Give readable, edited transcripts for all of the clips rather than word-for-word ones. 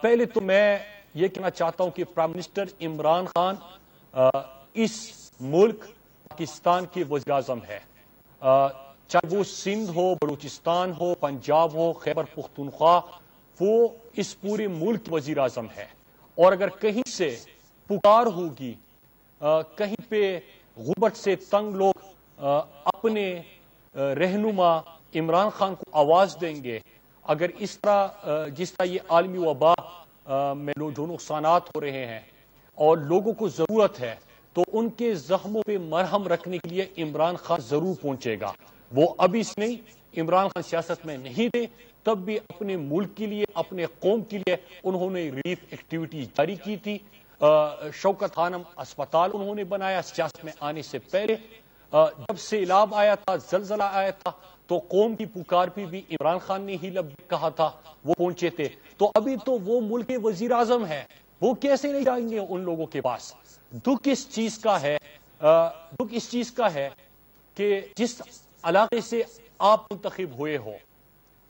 پہلے تو میں یہ کہنا چاہتا ہوں کہ پرائم منسٹر عمران خان اس ملک پاکستان کے وزیر اعظم ہے، چاہے وہ سندھ ہو، بلوچستان ہو، پنجاب ہو، خیبر پختونخوا، وہ اس پورے ملک کے وزیر اعظم ہے۔ اور اگر کہیں سے پکار ہوگی، کہیں پہ غربت سے تنگ لوگ اپنے رہنما عمران خان کو آواز دیں گے، اگر اس طرح جس طرح یہ عالمی وبا میں جو نقصانات ہو رہے ہیں اور لوگوں کو ضرورت ہے، تو ان کے زخموں پہ مرہم رکھنے کے لیے عمران خان ضرور پہنچے گا۔ وہ ابھی سے نہیں، عمران خان سیاست میں نہیں تھے تب بھی اپنے ملک کے لیے، اپنے قوم کے لیے انہوں نے ریلیف ایکٹیویٹی جاری کی تھی۔ شوکت خانم اسپتال انہوں نے بنایا سیاست میں آنے سے پہلے۔ جب سیلاب آیا تھا، زلزلہ آیا تھا، تو قوم کی پکار پہ بھی عمران خان نے ہی لبیک کہا تھا، وہ پہنچے تھے۔ تو ابھی تو وہ ملک کے وزیر اعظم ہے، وہ کیسے نہیں جائیں گے ان لوگوں کے پاس؟ دکھ اس چیز کا ہے کہ جس علاقے سے آپ منتخب ہوئے ہو،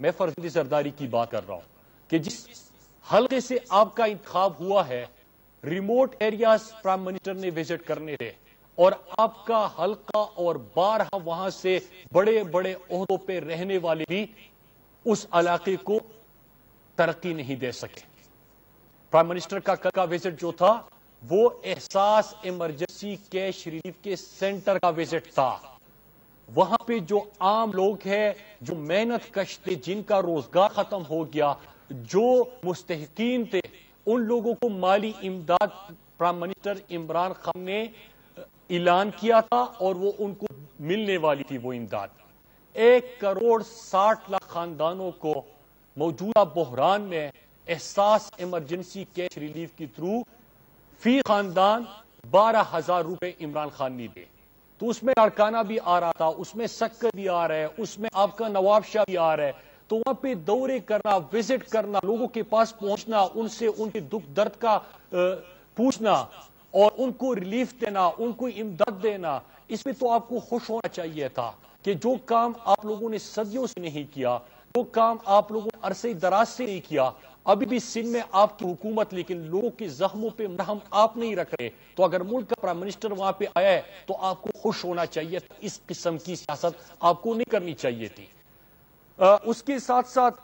میں فرزند زرداری کی بات کر رہا ہوں، کہ جس حلقے سے آپ کا انتخاب ہوا ہے، ریموٹ ایریاز پرائم منسٹر نے وزٹ کرنے تھے، اور آپ کا حلقہ اور بارہا وہاں سے بڑے بڑے عہدوں پہ رہنے والے بھی اس علاقے کو ترقی نہیں دے سکے۔ پرائم منسٹر کا کل کا وزٹ جو تھا وہ احساس ایمرجنسی کیش ریلیف کے سینٹر کا وزٹ تھا۔ وہاں پہ جو عام لوگ ہیں، جو محنت کش تھے، جن کا روزگار ختم ہو گیا، جو مستحقین تھے، ان لوگوں کو مالی امداد پرائم منسٹر عمران خان نے اعلان کیا تھا اور وہ ان کو ملنے والی تھی وہ امداد۔ 1,60,00,000 خاندانوں کو موجودہ بحران میں احساس ایمرجنسی کیش ریلیف کے تھرو فی خاندان 12,000 روپے عمران خان نے دیے۔ تو اس میں لاڑکانہ بھی آ رہا تھا، اس میں سکر بھی آ رہا ہے، اس میں آپ کا نواب شاہ بھی آ رہا ہے۔ تو وہاں پہ دورے کرنا، وزٹ کرنا، لوگوں کے پاس پہنچنا، ان سے ان کے دکھ درد کا پوچھنا اور ان کو ریلیف دینا، ان کو امداد دینا، اس میں تو آپ کو خوش ہونا چاہیے تھا کہ جو کام آپ لوگوں نے صدیوں سے نہیں کیا، جو کام آپ لوگوں نے عرصے دراز سے نہیں کیا، ابھی بھی سندھ میں آپ کی حکومت، لیکن لوگوں کے زخموں پہ مرہم آپ نہیں رکھ رہے۔ تو اگر ملک کا پرائم منسٹر وہاں پہ آیا ہے تو آپ کو خوش ہونا چاہیے تھا، اس قسم کی سیاست آپ کو نہیں کرنی چاہیے تھی۔ اس کے ساتھ ساتھ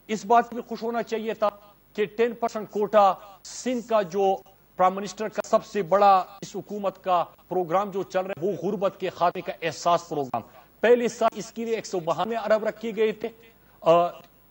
اس بات بھی خوش ہونا چاہیے تھا کہ 10% کوٹا سندھ کا جو پرائم منسٹر کا سب سے بڑا اس حکومت کا پروگرام جو چل رہا ہے، وہ غربت کے خاتمے کا احساس پروگرام۔ پہلے سال اس کے لیے 192 ارب رکھے گئے تھے،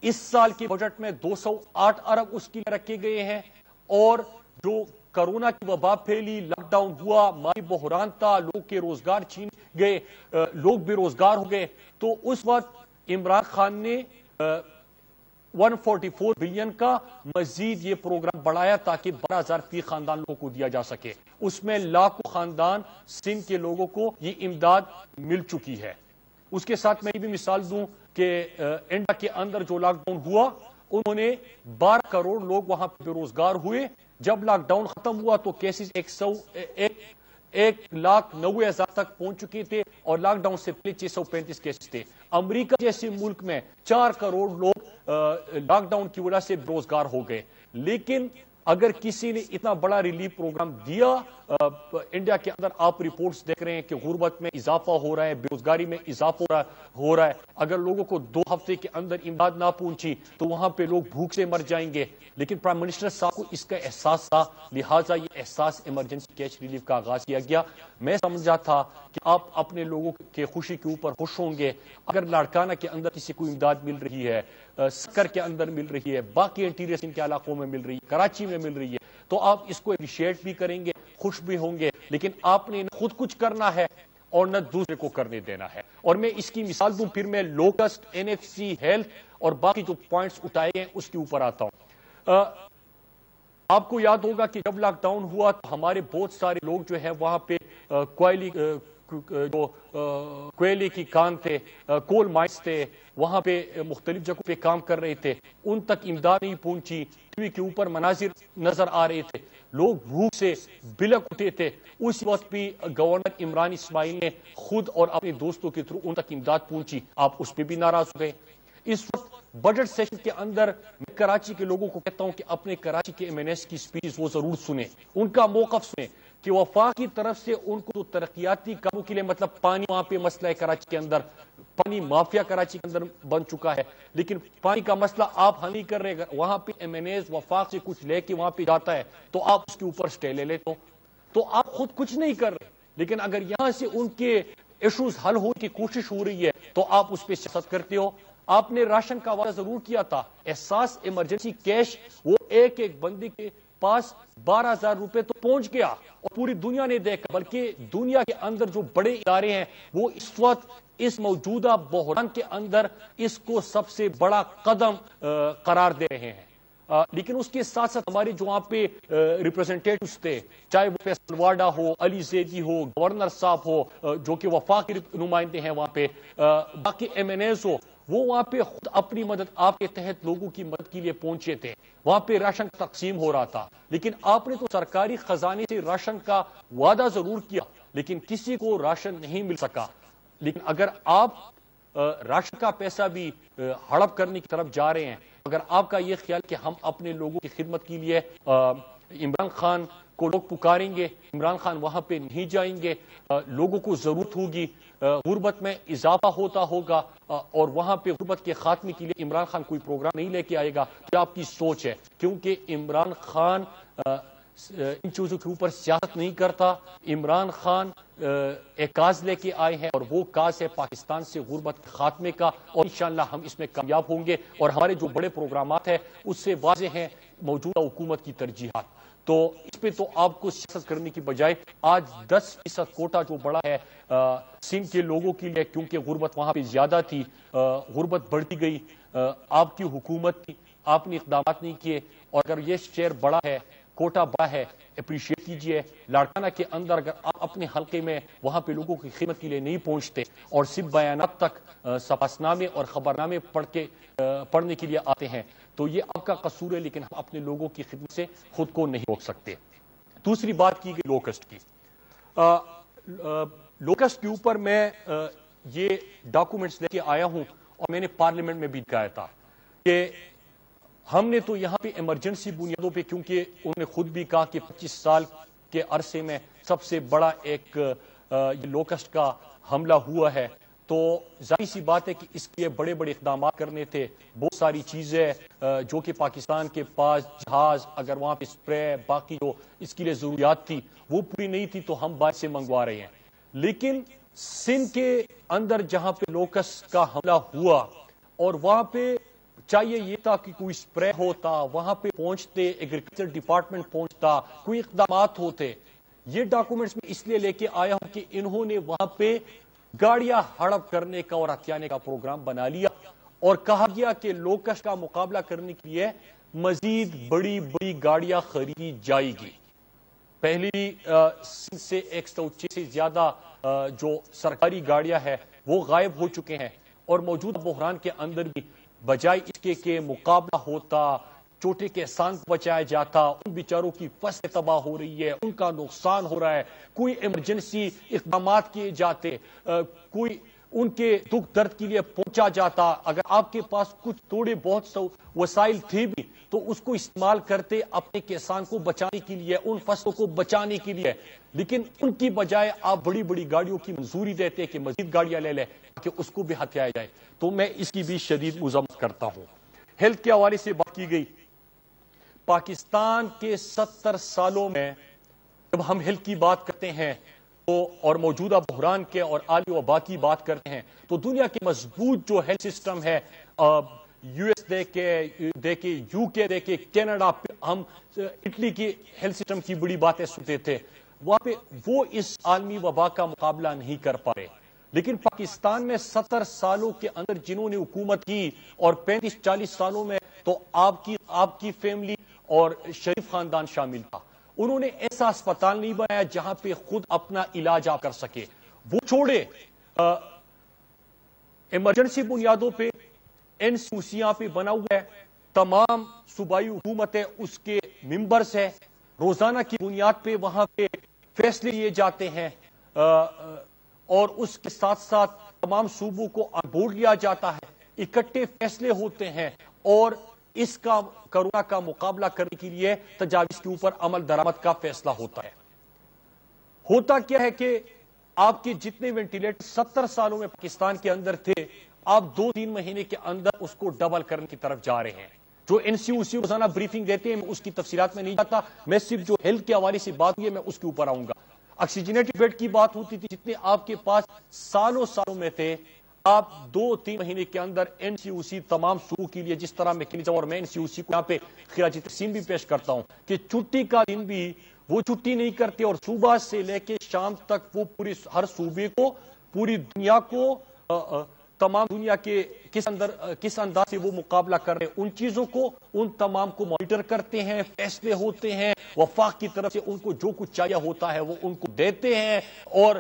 اس سال کے بجٹ میں 208 ارب اس کے لیے رکھے گئے ہیں۔ اور جو کرونا کی وبا پھیلی، لاک ڈاؤن ہوا، مالی بحران تھا، لوگ کے روزگار چھین گئے، لوگ بے روزگار ہو گئے، تو اس وقت عمران خان نے 144 بلین کا مزید یہ پروگرام بڑھایا تاکہ 12,000 فی خاندان لوگوں کو دیا جا سکے۔ اس میں لاکھوں خاندان سندھ کے لوگوں کو یہ امداد مل چکی ہے۔ اس کے ساتھ میں یہ بھی مثال دوں کہ انڈیا کے اندر جو لاک ڈاؤن ہوا، انہوں نے 12 کروڑ لوگ وہاں بے روزگار ہوئے۔ جب لاک ڈاؤن ختم ہوا تو کیسز 1,90,000 تک پہنچ چکے تھے، اور لاک ڈاؤن سے پہلے 635 کیسز تھے۔ امریکہ جیسے ملک میں 4 کروڑ لوگ لاک ڈاؤن کی وجہ سے بے روزگار ہو گئے۔ لیکن اگر کسی نے اتنا بڑا ریلیف پروگرام دیا، انڈیا کے اندر آپ رپورٹس دیکھ رہے ہیں کہ غربت میں اضافہ ہو رہا ہے، بے روزگاری میں اضافہ ہو رہا ہے، اگر لوگوں کو 2 ہفتے کے اندر امداد نہ پہنچی تو وہاں پہ لوگ بھوک سے مر جائیں گے۔ لیکن پرائم منسٹر صاحب کو اس کا احساس تھا، لہٰذا یہ احساس ایمرجنسی کیش ریلیف کا آغاز کیا گیا۔ میں سمجھا تھا کہ آپ اپنے لوگوں کے خوشی کے اوپر خوش ہوں گے۔ اگر لاڑکانہ کے اندر کسی کو امداد مل رہی ہے، سکر کے اندر مل رہی ہے، باقی انٹیریئر سندھ کے علاقوں میں مل رہی ہے، کراچی میں مل رہی ہے، تو آپ اس کو اپریشیٹ بھی کریں گے، خوش بھی ہوں گے۔ لیکن آپ نے خود کچھ کرنا ہے اور نہ دوسرے کو کرنے دینا ہے۔ اور میں اس کی مثال دوں، پھر میں لوکسٹ، NFC، ہیلتھ اور باقی جو پوائنٹس اٹھائے ہیں اس کے اوپر آتا ہوں۔ آپ کو یاد ہوگا کہ جب لاک ڈاؤن ہوا تو ہمارے بہت سارے لوگ جو ہے وہاں پہ کوئلے کی کان تھے، کول مائنس تھے، وہاں پہ مختلف جگہوں پہ کام کر رہے تھے، ان تک امداد نہیں پہنچی۔ ٹی وی کے اوپر مناظر نظر آ رہے تھے، لوگ بھوک سے بلک اٹھے تھے۔ اس وقت بھی گورنر عمران اسماعیل نے خود اور اپنے دوستوں کے تھرو ان تک امداد پہنچی، آپ اس پہ بھی ناراض ہو گئے۔ اس وقت بجٹ سیشن کے اندر میں کراچی کے لوگوں کو کہتا ہوں کہ اپنے کراچی کے ایم این ایس کی سپیچ وہ ضرور سنیں، ان کا موقف سنیں کہ وفاق کی طرف سے ان کو ترقیاتی کاموں کے لیے، مطلب پانی وہاں پہ مسئلہ ہے کراچی کے اندر، پانی مافیا کراچی کے اندر بن چکا ہے، لیکن پانی کا مسئلہ آپ حل نہیں کر رہے، وہاں پہ ایم این ایز وفاق سے کچھ لے کے وہاں پہ جاتا ہے تو آپ اس کے اوپر سٹے لے لیتے ہو، تو آپ خود کچھ نہیں کر رہے، لیکن اگر یہاں سے ان کے ایشوز حل ہونے کی کوشش ہو رہی ہے تو آپ اس پہ سیاست کرتے ہو۔ آپ نے راشن کا وعدہ ضرور کیا تھا، احساس ایمرجنسی کیش وہ ایک ایک بندے کے پاس 12,000 روپے تو پہنچ گیا اور پوری دنیا نے دیکھا، بلکہ دنیا کے اندر جو بڑے ادارے ہیں وہ اس وقت اس موجودہ بحران کے اندر اس کو سب سے بڑا قدم قرار دے رہے ہیں۔ لیکن اس کے ساتھ ساتھ ہمارے جو وہاں پہ ریپرزینٹیٹوز تھے، چاہے وہ فیصل واڈا ہو، علی زیدی ہو، گورنر صاحب ہو جو کہ وفاقی نمائندے ہیں وہاں پہ، باقی ایم این ایز ہو، وہ وہاں پہ خود اپنی مدد آپ کے تحت لوگوں کی مدد کے لیے پہنچے تھے، وہاں پہ راشن تقسیم ہو رہا تھا، لیکن آپ نے تو سرکاری خزانے سے راشن کا وعدہ ضرور کیا لیکن کسی کو راشن نہیں مل سکا۔ لیکن اگر آپ راشن کا پیسہ بھی ہڑپ کرنے کی طرف جا رہے ہیں، اگر آپ کا یہ خیال کہ ہم اپنے لوگوں کی خدمت کے لیے عمران خان کو لوگ پکاریں گے، عمران خان وہاں پہ نہیں جائیں گے، لوگوں کو ضرورت ہوگی، غربت میں اضافہ ہوتا ہوگا اور وہاں پہ غربت کے خاتمے کے لیے عمران خان کوئی پروگرام نہیں لے کے آئے گا، تو آپ کی سوچ ہے، کیونکہ عمران خان ان چیزوں کے اوپر سیاست نہیں کرتا۔ عمران خان ایک کاز لے کے آئے ہیں اور وہ کاز ہے پاکستان سے غربت کے خاتمے کا، اور انشاءاللہ ہم اس میں کامیاب ہوں گے، اور ہمارے جو بڑے پروگرامات ہیں اس سے واضح ہیں موجودہ حکومت کی ترجیحات۔ تو اس پہ تو آپ کو سیاست کرنے کی بجائے آج 10% کوٹا جو بڑا ہے سندھ کے لوگوں کے لیے، کیونکہ غربت وہاں پہ زیادہ تھی، غربت بڑھتی گئی، آپ کی حکومت تھی، آپ نے اقدامات نہیں کیے، اور اگر یہ شیئر بڑا ہے، کوٹا بڑا ہے، اپریشیٹ کیجئے۔ لاڑکانہ کے اندر اگر آپ اپنے حلقے میں وہاں پہ لوگوں کی خدمت کے لیے نہیں پہنچتے اور صرف بیانات تک سپاسنامے اور خبرنامے پڑھنے کے لیے آتے ہیں تو یہ آپ کا قصور ہے، لیکن ہم اپنے لوگوں کی خدمت سے خود کو نہیں روک سکتے۔ دوسری بات کی گئی لوکسٹ کی، لوکسٹ کے اوپر میں یہ ڈاکومنٹس لے کے آیا ہوں اور میں نے پارلیمنٹ میں بھی دکھایا تھا کہ ہم نے تو یہاں پہ ایمرجنسی بنیادوں پہ، کیونکہ انہوں نے خود بھی کہا کہ 25 سال کے عرصے میں سب سے بڑا ایک لوکسٹ کا حملہ ہوا ہے، تو ظاہر سی بات ہے کہ اس کے بڑے بڑے اقدامات کرنے تھے، بہت ساری چیزیں جو کہ پاکستان کے پاس جہاز، اگر وہاں پہ اسپرے، باقی جو اس کے لیے ضروریات تھی وہ پوری نہیں تھی تو ہم باہر سے منگوا رہے ہیں۔ لیکن سندھ کے اندر جہاں پہ لوکسٹ کا حملہ ہوا اور وہاں پہ چاہیے یہ تھا کہ کوئی سپرے ہوتا، وہاں پہ پہنچتے، ایگریکلچر ڈپارٹمنٹ پہنچتا، کوئی اقدامات ہوتے۔ یہ ڈاکومنٹس میں اس لیے لے کے آیا ہوں کہ انہوں نے وہاں پہ گاڑیاں ہڑپ کرنے کا اور ہتھیانے کا پروگرام بنا لیا اور کہا گیا کہ لوکسٹ کا مقابلہ کرنے کے لیے مزید بڑی بڑی گاڑیاں خریدی جائے گی۔ پہلی سندھ سے 106 سے زیادہ جو سرکاری گاڑیاں ہیں وہ غائب ہو چکے ہیں، اور موجودہ بحران کے اندر بھی بجائے اس کے کہ مقابلہ ہوتا، چھوٹے کسان کو بچایا جاتا، ان بیچاروں کی فصلیں تباہ ہو رہی ہے، ان کا نقصان ہو رہا ہے، کوئی ایمرجنسی اقدامات کیے جاتے، کوئی ان کے دکھ درد کے لیے پہنچا جاتا، اگر آپ کے پاس کچھ تھوڑے بہت وسائل تھے بھی تو اس کو استعمال کرتے اپنے کسان کو بچانے کے لیے، ان فصلوں کو بچانے کے لیے، لیکن ان کی بجائے آپ بڑی بڑی گاڑیوں کی منظوری دیتے کہ مزید گاڑیاں لے لیں کہ اس کو بھی ہتھیایا جائے، تو میں اس کی بھی شدید مذمت کرتا ہوں۔ ہیلتھ کے حوالے سے بات کی گئی، پاکستان کے 70 سالوں میں جب ہم ہیلتھ کی بات کرتے ہیں تو اور موجودہ بحران کے اور عالمی وبا کی بات کرتے ہیں تو دنیا کے مضبوط جو ہیلتھ سسٹم ہے، یو ایس دیکھے، یو کے دیکھے، کینیڈا، ہم اٹلی کی ہیلتھ سسٹم کی بڑی باتیں سنتے تھے، وہاں پہ وہ اس عالمی وبا کا مقابلہ نہیں کر پا رہے، لیکن پاکستان میں 70 سالوں کے اندر جنہوں نے حکومت کی اور 35-40 سالوں میں تو آپ کی فیملی اور شریف خاندان شامل تھا، انہوں نے ایسا اسپتال نہیں بنایا جہاں پہ خود اپنا علاج آپ کر سکے، وہ چھوڑے ایمرجنسی بنیادوں پہ NCCیاں پہ بنا ہوا ہے، تمام صوبائی حکومتیں اس کے ممبرز ہیں، روزانہ کی بنیاد پہ وہاں پہ فیصلے لیے جاتے ہیں، اور اس کے ساتھ ساتھ تمام صوبوں کو آن بورڈ لیا جاتا ہے، اکٹھے فیصلے ہوتے ہیں اور اس کا کرونا کا مقابلہ کرنے کے لیے تجاویز کے اوپر عمل درآمد کا فیصلہ ہوتا ہے۔ ہوتا کیا ہے کہ آپ کے جتنے وینٹیلیٹر 70 سالوں میں پاکستان کے اندر تھے، آپ 2-3 مہینے کے اندر اس کو ڈبل کرنے کی طرف جا رہے ہیں۔ جو NCOC روزانہ بریفنگ دیتے ہیں، اس کی تفصیلات میں نہیں جاتا، میں صرف جو ہیلتھ کے حوالے سے بات ہوئی ہے میں اس کے اوپر آؤں گا۔ آکسیجنیٹڈ بیڈ کی بات ہوتی تھی، جتنے آپ کے پاس سالوں میں تھے، آپ 2-3 مہینے کے اندر NCOC تمام صوبوں کے لیے، جس طرح میں کہنا چاہوں، اور میں NCOC کو یہاں پہ خراج تحسین بھی پیش کرتا ہوں کہ چھٹی کا دن بھی وہ چھٹی نہیں کرتے، اور صبح سے لے کے شام تک وہ ہر صوبے کو، پوری دنیا کو، تمام دنیا کے کس انداز سے وہ مقابلہ کر رہے ہیں، ان چیزوں کو، ان تمام کو مانیٹر کرتے ہیں، فیصلے ہوتے ہیں، وفاق کی طرف سے ان کو جو کچھ چاہیے ہوتا ہے وہ ان کو دیتے ہیں، اور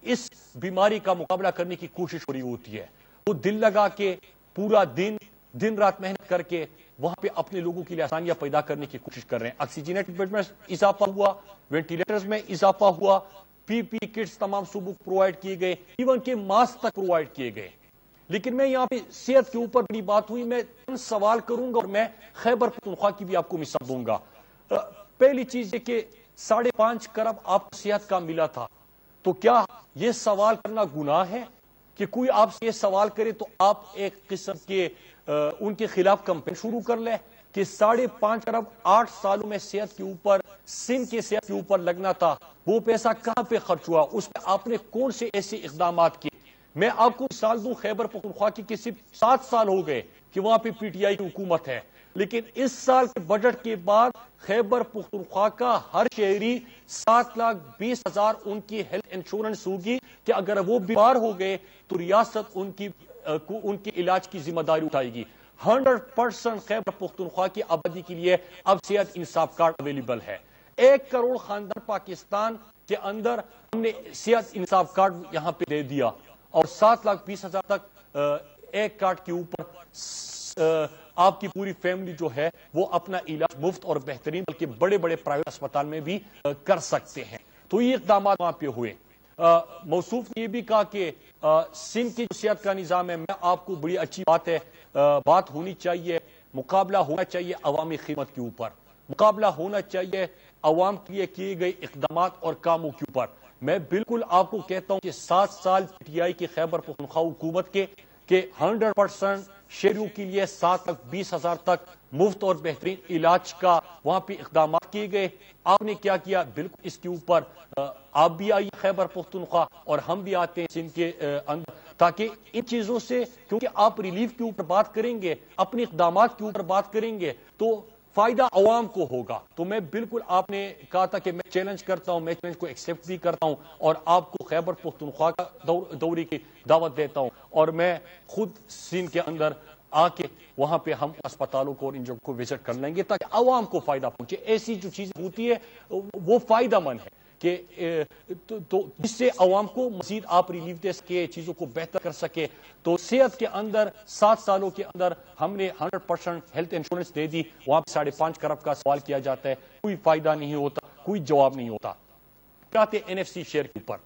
اس بیماری کا مقابلہ کرنے کی کوشش ہو رہی ہوتی ہے۔ وہ دل لگا کے پورا دن رات محنت کر کے وہاں پہ اپنے لوگوں کے لیے آسانیاں پیدا کرنے کی کوشش کر رہے ہیں۔ آکسیجنیٹڈ بیڈ میں اضافہ ہوا، وینٹیلیٹرز میں اضافہ ہوا، PPE کٹس تمام صوبوں کو پرووائڈ کیے گئے، ایون کہ ماسک تک پرووائڈ کیے گئے۔ لیکن میں یہاں پہ صحت کے اوپر بڑی بات ہوئی، میں سوال کروں گا اور میں خیبر پختونخوا کی بھی آپ کو مثال دوں گا۔ پہلی چیز یہ کہ 5.5 کروڑ آپ کو صحت کا ملا تھا، تو کیا یہ سوال کرنا گناہ ہے کہ کوئی آپ سے یہ سوال کرے تو آپ ایک قسم کے ان کے خلاف کمپین شروع کر لیں کہ 5.5 کروڑ 8 سالوں میں صحت کے اوپر، سندھ کے صحت کے اوپر لگنا تھا، وہ پیسہ کہاں پہ خرچ ہوا، اس میں آپ نے کون سے ایسے اقدامات کیے؟ میں آپ کو مثال دوں خیبر پختونخوا کی کہ صرف 7 سال ہو گئے کہ وہاں پہ PTI کی حکومت ہے، لیکن اس سال کے بجٹ کے بعد خیبر پختونخوا کا ہر شہری 7,20,000 ان کی ہیلتھ انشورنس ہوگی کہ اگر وہ بیمار ہو گئے تو ریاست ان کے علاج کی ذمہ داری اٹھائے گی۔ 100% خیبر پختونخوا کی آبادی کے لیے اب صحت انصاف کارڈ اویلیبل ہے۔ 1 کروڑ خاندان پاکستان کے اندر ہم نے صحت انصاف کارڈ یہاں پہ دے دیا، اور 7,20,000 تک ایک کارڈ کے اوپر آپ کی پوری فیملی جو ہے وہ اپنا علاج مفت اور بہترین بلکہ بڑے بڑے پرائیویٹ اسپتال میں بھی کر سکتے ہیں۔ تو یہ اقدامات وہاں پہ ہوئے۔ موصوف نے یہ بھی کہا کہ سندھ کی جو صحت کا نظام ہے، میں آپ کو بڑی اچھی بات ہے، بات ہونی چاہیے، مقابلہ ہونا چاہیے عوامی خدمت کے اوپر، مقابلہ ہونا چاہیے عوام کے لیے کیے گئے اقدامات اور کاموں کے اوپر۔ میں بالکل آپ کو کہتا ہوں کہ 7 سال PTI کی خیبر پختونخوا حکومت کے کہ 100% شہریوں کے لیے 7,20,000 تک مفت اور بہترین علاج کا وہاں پہ اقدامات کیے گئے۔ آپ نے کیا کیا؟ بالکل اس کے اوپر آپ بھی آئیے خیبر پختونخوا اور ہم بھی آتے ہیں سندھ کے اندر، تاکہ ان چیزوں سے، کیونکہ آپ ریلیف کے اوپر بات کریں گے، اپنے اقدامات کے اوپر بات کریں گے تو فائدہ عوام کو ہوگا۔ تو میں بالکل، آپ نے کہا تھا کہ میں چیلنج کرتا ہوں، میں چیلنج کو ایکسیپٹ بھی کرتا ہوں اور آپ کو خیبر پختونخوا کا دورے کی دعوت دیتا ہوں، اور میں خود سندھ کے اندر آ کے وہاں پہ ہم اسپتالوں کو اور ان جگہوں کو وزٹ کر لیں گے تاکہ عوام کو فائدہ پہنچے۔ ایسی جو چیزیں ہوتی ہے وہ فائدہ مند ہے کہ جس سے عوام کو مزید آپ ریلیف دے سکے، چیزوں کو بہتر کر سکے۔ تو صحت کے اندر 7 سالوں کے اندر ہم نے 100% ہیلتھ انشورنس دے دی۔ وہاں پہ 5.5 کروڑ کا سوال کیا جاتا ہے، کوئی فائدہ نہیں ہوتا، کوئی جواب نہیں ہوتا۔ آتے NFC شیئر کے اوپر،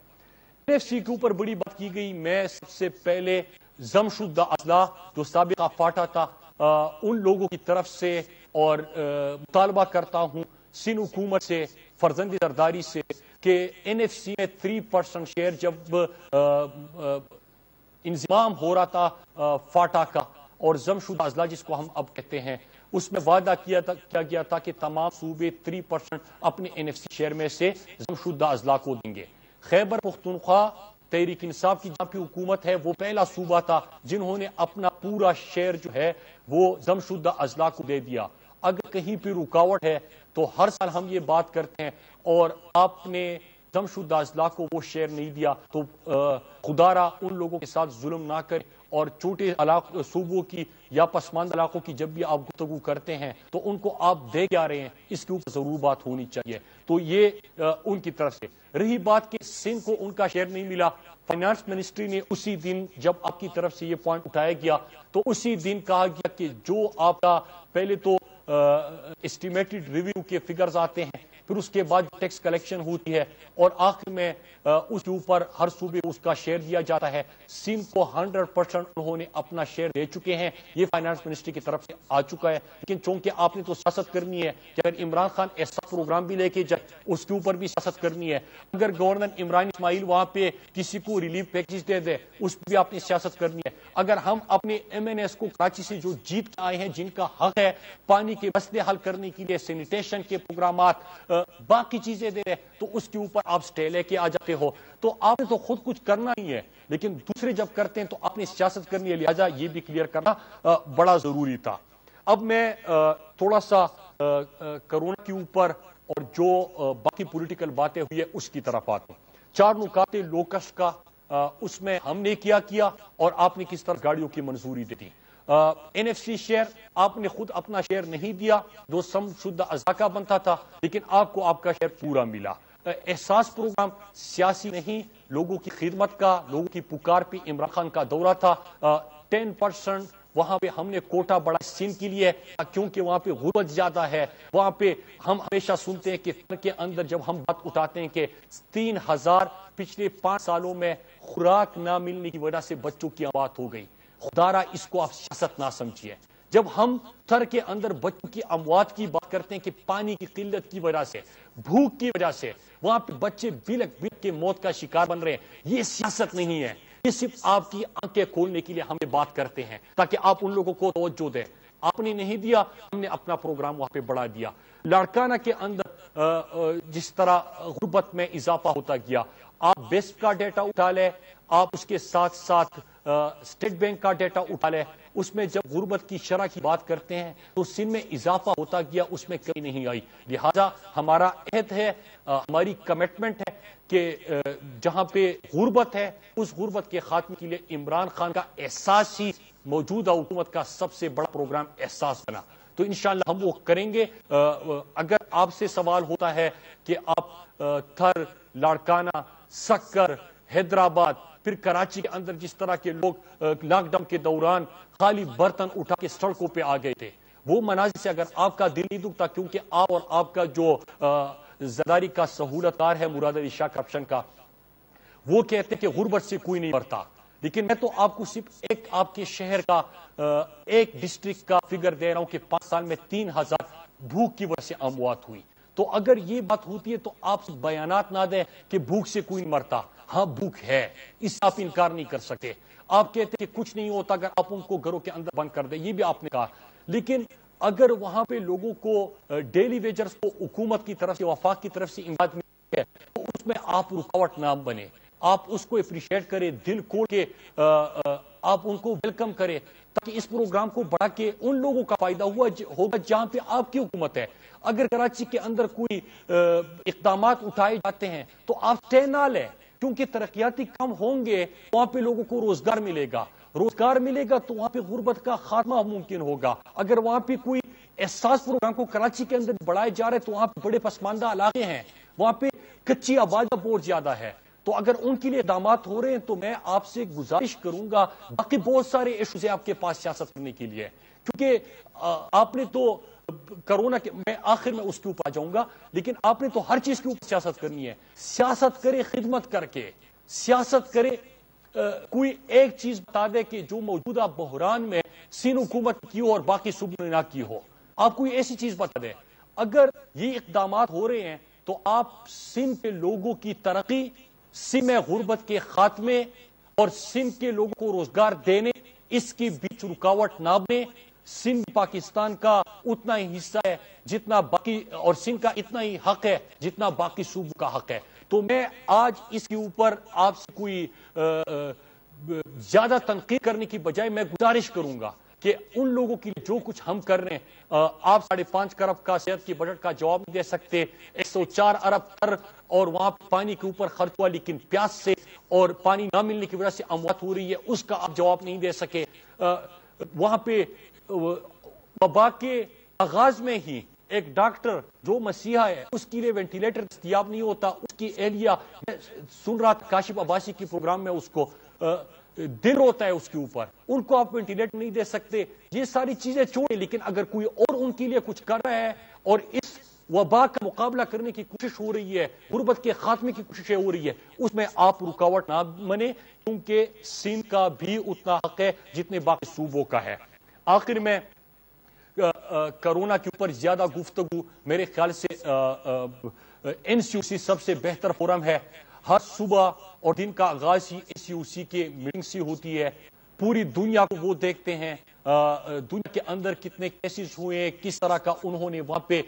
NFC کے اوپر بڑی بات کی گئی۔ میں سب سے پہلے ضم شدہ اضلاع جو سابقہ فاٹا تھا، ان لوگوں کی طرف سے اور مطالبہ کرتا ہوں سندھ حکومت سے، فرزند زرداری سے، کہ NFC میں 3% شیئر جب انضمام ہو رہا تھا فاٹا کا اور ضم شدہ اضلاع جس کو ہم اب کہتے ہیں، اس میں وعدہ کیا گیا تھا کہ تمام صوبے 3% اپنے NFC شیئر میں سے ضم شدہ اضلاع کو دیں گے۔ خیبر پختونخوا تحریک انصاف کی جہاں پہ حکومت ہے، وہ پہلا صوبہ تھا جنہوں نے اپنا پورا شیئر جو ہے وہ ضم شدہ اضلاع کو دے دیا۔ اگر کہیں پہ رکاوٹ ہے تو ہر سال ہم یہ بات کرتے ہیں، اور آپ نے ضم شدہ اضلاع کو وہ شیئر نہیں دیا تو خدا را ان لوگوں کے ساتھ ظلم نہ کرے، اور چھوٹے صوبوں کی یا پسماندہ علاقوں کی جب بھی آپ گفتگو کرتے ہیں تو ان کو آپ دے کے آ رہے ہیں، اس کے اوپر ضرور بات ہونی چاہیے۔ تو یہ ان کی طرف سے رہی بات کہ سندھ کو ان کا شیئر نہیں ملا، فائنانس منسٹری نے اسی دن جب آپ کی طرف سے یہ پوائنٹ اٹھایا گیا تو اسی دن کہا گیا کہ جو آپ کا پہلے تو اسٹیمیٹڈ ریویو کے فگرز آتے ہیں، پھر اس کے بعد ٹیکس کلیکشن ہوتی ہے اور آخر میں اس کے اوپر ہر صوبے اس کا شیئر دیا جاتا ہے. سندھ کو 100% انہوں نے اپنا شیئر دے چکے ہیں, یہ فائنانس منسٹری کی طرف سے آ چکا ہے. لیکن چونکہ آپ نے تو سیاست کرنی ہے کہ اگر عمران خان ایسا پروگرام بھی لے کے جائے اس کے اوپر بھی سیاست کرنی ہے. اگر گورنر عمران اسماعیل وہاں پہ کسی کو ریلیف پیکج دے دے اس پہ بھی آپ نے سیاست کرنی ہے. اگر ہم اپنے MNS کو کراچی سے جو جیت کے آئے ہیں, جن کا حق ہے پانی کے مسئلے حل کرنے کے لیے, سینیٹیشن کے پروگرامات, باقی چیزیں دے رہے, تو اس کے اوپر آپ سٹے لے کے آ جاتے ہو. تو آپ نے تو خود کچھ کرنا ہی ہے, لیکن دوسرے جب کرتے ہیں تو آپ نے سیاست کرنی ہے, لہذا یہ بھی کلیئر کرنا بڑا ضروری تھا. اب میں تھوڑا سا کرونا کے اوپر اور جو باقی پولیٹیکل باتیں ہوئی ہے اس کی طرف آتے ہیں. 4 نکات لوکش کا, اس میں ہم نے کیا اور آپ نے کس طرح گاڑیوں کی منظوری دی. NFC شیئر آپ نے خود اپنا شیئر نہیں دیا جو سم شدہ اعضاء کا بنتا تھا, لیکن آپ کو آپ کا شیئر پورا ملا. احساس پروگرام سیاسی نہیں, لوگوں کی خدمت کا, لوگوں کی پکار پہ عمران خان کا دورہ تھا. 10% وہاں پہ ہم نے کوٹا بڑا سندھ کے لیے, کیونکہ وہاں پہ غربت زیادہ ہے. وہاں پہ ہم ہمیشہ سنتے ہیں کہ کے اندر جب ہم بات اٹھاتے ہیں کہ 3000 پچھلے 5 سالوں میں خوراک نہ ملنے کی وجہ سے بچوں کی موت ہو گئی. خدارا اس کو آپ سیاست نہ سمجھیے. جب ہم تھر کے اندر بچوں کی اموات کی بات کرتے ہیں کہ پانی کی قلت کی وجہ سے, بھوک کی وجہ سے وہاں پہ بچے بلک کے موت کا شکار بن رہے ہیں, یہ سیاست نہیں ہے. یہ صرف آپ کی آنکھیں کھولنے کے لیے ہمیں بات کرتے ہیں تاکہ آپ ان لوگوں کو توجہ دیں. آپ نے نہیں دیا, ہم نے اپنا پروگرام وہاں پہ بڑھا دیا. لاڑکانہ کے اندر جس طرح غربت میں اضافہ ہوتا گیا, آپ بیسٹ کا ڈیٹا اٹھا لیں, آپ اس کے ساتھ ساتھ اسٹیٹ بینک کا ڈیٹا اٹھا لیں, اس میں جب غربت کی شرح کی بات کرتے ہیں تو سندھ میں اضافہ ہوتا گیا, اس میں کمی نہیں آئی. لہذا ہمارا عہد ہے, ہماری کمٹمنٹ ہے کہ جہاں پہ غربت ہے اس غربت کے خاتمے کے لیے عمران خان کا احساس ہی موجودہ حکومت کا سب سے بڑا پروگرام احساس بنا. تو انشاءاللہ ہم وہ کریں گے. اگر آپ سے سوال ہوتا ہے کہ آپ تھر, لاڑکانہ, سکر, حیدرآباد, پھر کراچی کے اندر جس طرح کے لوگ لاک ڈاؤن کے دوران خالی برتن اٹھا کے سڑکوں پہ آ گئے تھے, وہ مناظر سے اگر آپ کا دل نہیں دکھتا, کیونکہ آپ اور آپ کا جو زرداری کا سہولت کار ہے مراد علی شاہ کرپشن کا, وہ کہتے ہیں کہ غربت سے کوئی نہیں مرتا. لیکن میں تو آپ کو صرف ایک آپ کے شہر کا ایک ڈسٹرکٹ کا فگر دے رہا ہوں کہ 5 سال میں 3000 بھوک کی وجہ سے اموات ہوئی. تو اگر یہ بات ہوتی ہے تو آپ بیانات نہ دیں کہ بھوک سے کوئی نہیں مرتا. ہاں بھوک ہے, اس سے آپ انکار نہیں کر سکتے. آپ کہتے ہیں کہ کچھ نہیں ہوتا اگر آپ ان کو گھروں کے اندر بند کر دیں, یہ بھی آپ نے کہا. لیکن اگر وہاں پہ لوگوں کو ڈیلی ویجرز کو حکومت کی طرف سے, وفاق کی طرف سے امداد ملتی ہے تو اس میں آپ رکاوٹ نہ بنے, آپ اس کو اپریشیٹ کریں, دل کھول کے آپ ان کو ویلکم کریں, تاکہ اس پروگرام کو بڑھا کے ان لوگوں کا فائدہ ہوگا جہاں پہ آپ کی حکومت ہے. اگر کراچی کے اندر کوئی اقدامات اٹھائے جاتے ہیں تو آپ سٹے نہ لیں, کیونکہ ترقیاتی کام ہوں گے, وہاں پہ لوگوں کو روزگار ملے گا, روزگار ملے گا تو وہاں پہ غربت کا خاتمہ ممکن ہوگا. اگر وہاں پہ کوئی احساس پروگرام کو کراچی کے اندر بڑھائے جا رہے تو وہاں پہ بڑے پسماندہ علاقے ہیں, وہاں پہ کچی آبادی بہت زیادہ ہے. تو اگر ان کے لیے اقدامات ہو رہے ہیں تو میں آپ سے گزارش کروں گا, باقی بہت سارے ایشوز ہیں آپ کے پاس سیاست کرنے کے لیے, کیونکہ آپ نے تو کرونا کے, میں آخر میں اس کے اوپر آ جاؤں گا, لیکن آپ نے تو ہر چیز کے اوپر سیاست کرنی ہے. سیاست کرے خدمت کر کے, سیاست کرے کوئی ایک چیز بتا دے کہ جو موجودہ بحران میں سندھ حکومت کی ہو اور باقی صوبوں نے نہ کی ہو. آپ کوئی ایسی چیز بتا دیں. اگر یہ اقدامات ہو رہے ہیں تو آپ سندھ کے لوگوں کی ترقی, سندھ میں غربت کے خاتمے اور سندھ کے لوگوں کو روزگار دینے, اس کی بیچ رکاوٹ نہ بنے. سندھ پاکستان کا اتنا ہی حصہ ہے جتنا باقی, اور سندھ کا اتنا ہی حق ہے جتنا باقی صوبوں کا حق ہے. تو میں آج اس کے اوپر آپ سے کوئی زیادہ تنقید کرنے کی بجائے میں گزارش کروں گا کہ ان لوگوں کے لیے جو کچھ ہم کر رہے ہیں, آپ 5.5 کروڑ کا صحت کی بجٹ کا جواب نہیں دے سکتے. 104 ارب تر اور وہاں پانی کے اوپر خرچ ہوا, لیکن پیاس سے اور پانی نہ ملنے کی وجہ سے اموات ہو رہی ہے, اس کا آپ جواب نہیں دے سکے. وہاں پہ وبا کے آغاز میں ہی ایک ڈاکٹر جو مسیحا ہے اس کے لیے وینٹیلیٹر دستیاب نہیں ہوتا, اس کی اہلیہ, سن رہا تھا کاشف عباسی کی پروگرام میں, اس کو دل روتا ہے اس کے اوپر, ان کو آپ وینٹیلیٹر نہیں دے سکتے. یہ ساری چیزیں چھوڑیں, لیکن اگر کوئی اور ان کے لیے کچھ کر رہا ہے اور اس وبا کا مقابلہ کرنے کی کوشش ہو رہی ہے، غربت کے خاتمے کی کوششیں ہو رہی ہے، اس میں آپ رکاوٹ نہ بنے، کیونکہ سندھ کا بھی اتنا حق ہے جتنے باقی صوبوں کا ہے۔ آخر میں کرونا کے اوپر زیادہ گفتگو میرے خیال سے NCOC سب سے بہتر فورم ہے۔ ہر صبح اور دن کا آغاز ہی NCOC کے میٹنگ سے ہوتی ہے، پوری دنیا کو وہ دیکھتے ہیں، دنیا کے اندر کتنے کیسز ہوئے، کس طرح کا انہوں نے وہاں پہ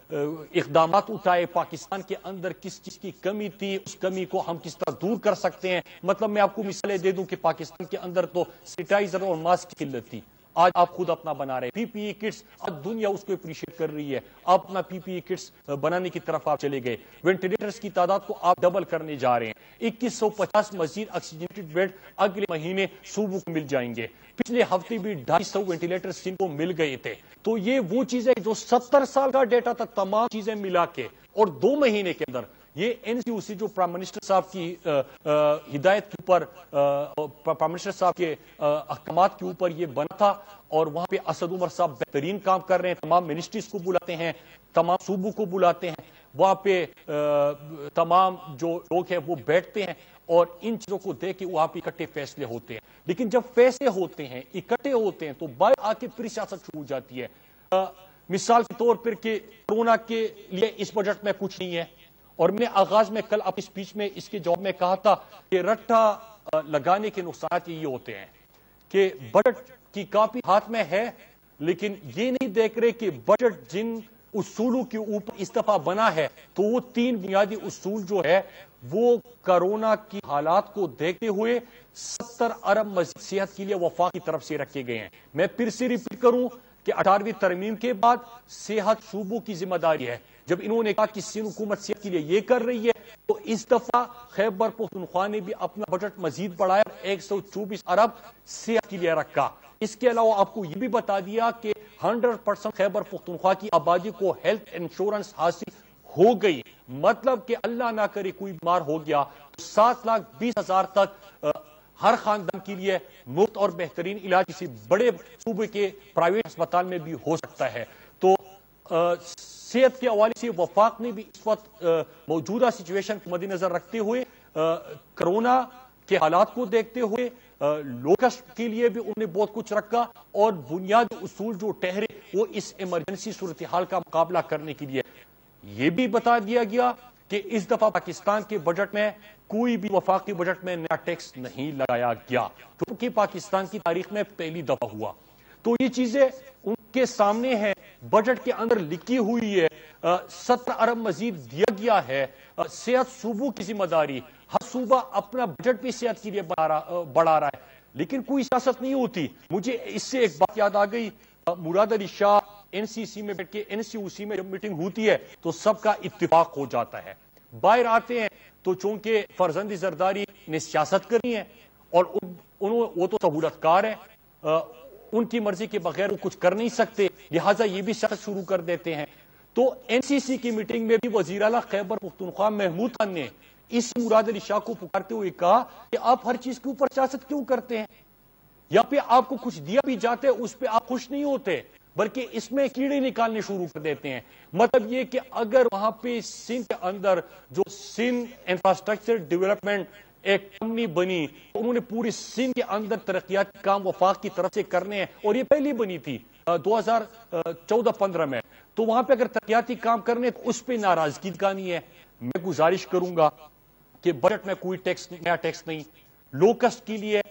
اقدامات اٹھائے، پاکستان کے اندر کس چیز کی کمی تھی، اس کمی کو ہم کس طرح دور کر سکتے ہیں۔ مطلب میں آپ کو مثالیں دے دوں کہ پاکستان کے اندر تو سینیٹائزر اور ماسک کی قلت تھی، آج آپ خود اپنا بنا رہے ہیں۔ PPE کٹس، آج دنیا اس کو اپریشیٹ کر رہی ہے، آپ اپنا PPE کٹس بنانے کی طرف آپ چلے گئے۔ وینٹیلیٹرز کی تعداد کو آپ ڈبل کرنے جا رہے ہیں، 2150 مزید آکسیجنیٹڈ بیڈ اگلے مہینے صوبوں کو مل جائیں گے۔ پچھلے ہفتے بھی 250 وینٹیلیٹرز جن کو مل گئے تھے۔ تو یہ وہ چیزیں جو 70 سال کا ڈیٹا تھا، تمام چیزیں ملا کے، اور 2 مہینے کے اندر یہ NCOC جو پرائم منسٹر صاحب کی ہدایت کے اوپر، پرائم منسٹر صاحب کے احکامات کے اوپر یہ بنا تھا، اور وہاں پہ اسد عمر صاحب بہترین کام کر رہے ہیں، تمام منسٹریز کو بلاتے ہیں، تمام صوبوں کو بلاتے ہیں، وہاں پہ تمام جو لوگ ہیں وہ بیٹھتے ہیں اور ان چیزوں کو دیکھ کے وہاں پہ اکٹھے فیصلے ہوتے ہیں۔ لیکن جب فیصلے ہوتے ہیں، اکٹھے ہوتے ہیں، تو باہر آ کے پھر سیاست شروع ہو جاتی ہے۔ مثال کے طور پر کہ کورونا کے لیے اس بجٹ میں کچھ نہیں ہے، اور میں نے آغاز میں کل اپنی اسپیچ میں اس کے جواب میں کہا تھا کہ رٹا لگانے کے نقصانات یہ ہوتے ہیں کہ بجٹ کی کاپی ہاتھ میں ہے، لیکن یہ نہیں دیکھ رہے کہ بجٹ جن اصولوں کے اوپر اس دفعہ بنا ہے، تو وہ 3 بنیادی اصول جو ہے وہ کرونا کی حالات کو دیکھتے ہوئے 70 ارب مزید صحت کے لیے وفاق کی طرف سے رکھے گئے ہیں۔ میں پھر سے ریپیٹ کروں کہ 18ویں ترمیم کے بعد صحت صوبوں کی ذمہ داری ہے۔ جب انہوں نے کہا کہ سندھ حکومت صحت کے لیے یہ کر رہی ہے، تو اس دفعہ خیبر پختونخوا نے بھی اپنا بجٹ مزید بڑھایا، 124 ارب صحت کے لیے رکھا۔ اس کے علاوہ آپ کو یہ بھی بتا دیا کہ 100% خیبر پختونخوا کی آبادی کو ہیلتھ انشورنس حاصل ہو گئی، مطلب کہ اللہ نہ کرے کوئی بیمار ہو گیا تو 7,20,000 تک ہر خاندان کے لیے مفت اور بہترین علاج کسی بڑے صوبے کے پرائیویٹ ہسپتال میں بھی ہو سکتا ہے۔ تو صحت کے حوالے سے وفاق نے بھی اس وقت موجودہ سچویشن کو مد نظر رکھتے ہوئے، کرونا کے حالات کو دیکھتے ہوئے، لوکسٹ کے لیے بھی انہوں نے بہت کچھ رکھا، اور بنیادی اصول جو ٹھہرے وہ اس ایمرجنسی صورتحال کا مقابلہ کرنے کے لیے۔ یہ بھی بتا دیا گیا کہ اس دفعہ پاکستان کے بجٹ میں کوئی بھی وفاقی بجٹ میں نیا ٹیکس نہیں لگایا گیا، کیونکہ پاکستان کی تاریخ میں پہلی دفعہ ہوا۔ تو یہ چیزیں ان کے سامنے ہیں، بجٹ کے اندر لکھی ہوئی ہے، 70 ارب مزید دیا گیا ہے، صحت صوبوں کی ذمہ داری، ہر صوبہ اپنا بجٹ بھی صحت کے لیے بڑھا رہا ہے، لیکن کوئی سیاست نہیں ہوتی۔ مجھے اس سے ایک بات یاد آ گئی، مراد علی شاہ NCC میں بیٹھ کے NCOC میں جب میٹنگ ہوتی ہے تو سب کا اتفاق ہو جاتا ہے، باہر آتے ہیں تو چونکہ فرزند زرداری نے سیاست کرنی ہے اور وہ تو سہولت کار ہے، ان کی مرضی کے بغیر وہ کچھ کر نہیں سکتے، لہٰذا یہ بھی سیاست شروع کر دیتے ہیں۔ تو NCC کی میٹنگ میں بھی وزیر اعلیٰ خیبر پختونخوا محمود خان نے اس مراد علی شاہ کو پکارتے ہوئے کہا کہ آپ ہر چیز کے اوپر سیاست کیوں کرتے ہیں؟ یا پہ آپ کو کچھ دیا بھی جاتے اس پہ آپ خوش نہیں ہوتے، بلکہ اس میں کیڑے نکالنے شروع کر دیتے ہیں۔ مطلب یہ کہ اگر وہاں پہ سندھ کے اندر جو سندھ انفراسٹرکچر ڈیولپمنٹ ایک کمپنی بنی، انہوں نے پوری سندھ کے اندر ترقیاتی کام وفاق کی طرف سے کرنے ہیں، اور یہ پہلی بنی تھی 2014-15 میں، تو وہاں پہ اگر ترقیاتی کام کرنے تو اس پہ ناراضگی دکھانی ہے۔ میں گزارش کروں گا کہ بجٹ میں کوئی نیا ٹیکس نہیں، لوکسٹ کے لیے،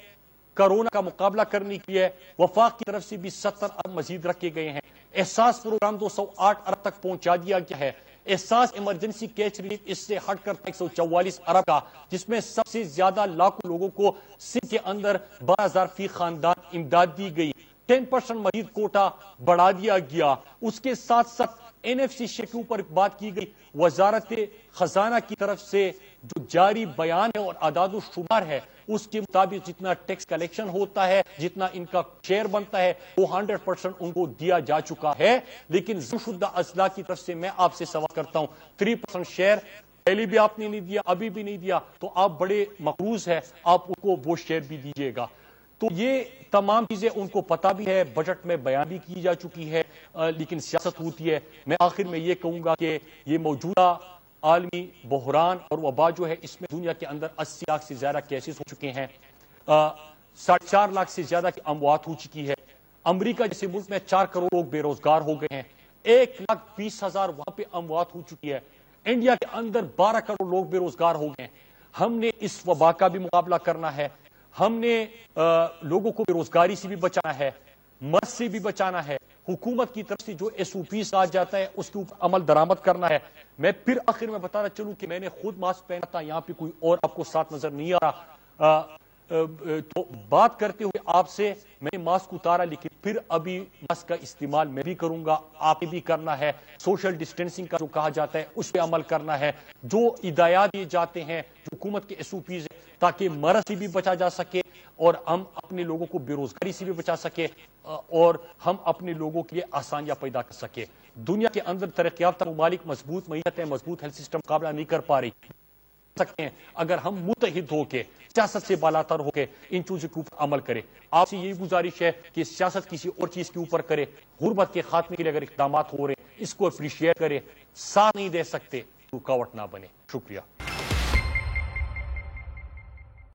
کرونا کا مقابلہ کرنے کے لیے وفاق کی طرف سے بھی 70 ارب مزید رکھے گئے ہیں، احساس پروگرام 208 ارب تک پہنچا دیا گیا ہے، احساس ایمرجنسی کیش ریلیف اس سے ہٹ کر 144 ارب کا، جس میں سب سے زیادہ لاکھوں لوگوں کو سندھ کے اندر 12,000 فی خاندان امداد دی گئی، 10% مزید کوٹا بڑھا دیا گیا۔ اس کے ساتھ ساتھ NFC شیئر کے اوپر بات کی گئی، وزارت خزانہ کی طرف سے جو جاری بیان ہے اور اعداد و شمار ہے اس کے مطابق جتنا ٹیکس کلیکشن ہوتا ہے، جتنا ان کا شیئر بنتا ہے، وہ 100% ان کو دیا جا چکا ہے۔ لیکن ذمہ شدہ اضلاع کی طرف سے میں آپ سے سوال کرتا ہوں، 3% شیئر پہلے بھی آپ نے نہیں دیا، ابھی بھی نہیں دیا، تو آپ بڑے مقروض ہیں، آپ ان کو وہ شیئر بھی دیجیے گا۔ تو یہ تمام چیزیں ان کو پتہ بھی ہے، بجٹ میں بیان بھی کی جا چکی ہے، لیکن سیاست ہوتی ہے. میں آخر میں یہ کہوں گا کہ یہ موجودہ عالمی بحران اور وبا جو ہے اس میں دنیا کے اندر 80 لاکھ سے زیادہ کیسز ہو چکے ہیں, 4.5 لاکھ سے زیادہ کی اموات ہو چکی ہے. امریکہ جیسے ملک میں 4 کروڑ لوگ بے روزگار ہو گئے ہیں, 1,20,000 وہاں پہ اموات ہو چکی ہے. انڈیا کے اندر 12 کروڑ لوگ بے روزگار ہو گئے ہیں. ہم نے اس وبا کا بھی مقابلہ کرنا ہے, ہم نے لوگوں کو بے روزگاری سے بھی بچانا ہے, مرض سے بھی بچانا ہے. حکومت کی طرف سے جو SOPs آ جاتا ہے اس کے اوپر عمل درآمد کرنا ہے. میں پھر آخر میں بتانا چلوں کہ میں نے خود ماسک پہنا تھا, یہاں پہ کوئی اور آپ کو ساتھ نظر نہیں آ رہا. تو بات کرتے ہوئے آپ سے میں نے ماسک اتارا, لیکن پھر ابھی ماسک کا استعمال میں بھی کروں گا, آپ بھی کرنا ہے. سوشل ڈسٹینسنگ کا جو کہا جاتا ہے اس پہ عمل کرنا ہے. جو ہدایات دیے جاتے ہیں جو حکومت کے SOPs ہیں تاکہ مرض سے بھی بچا جا سکے اور ہم اپنے لوگوں کو بے روزگاری سے بھی بچا سکے اور ہم اپنے لوگوں کے لیے آسانیاں پیدا کر سکے. دنیا کے اندر ترقی یافتہ ممالک مضبوط معیشت ہے, مضبوط ہیلتھ سسٹم مقابلہ نہیں کر پا رہی سکتے ہیں اگر ہم متحد ہو کے سیاست سے بالاتر ہو کے ان چیزوں کے اوپر عمل کریں. آپ سے یہی گزارش ہے کہ سیاست کسی اور چیز کے اوپر کرے. غربت کے خاتمے کے لیے اگر اقدامات ہو رہے ہیں اس کو اپریشیٹ کرے, ساتھ نہیں دے سکتے رکاوٹ نہ بنے. شکریہ.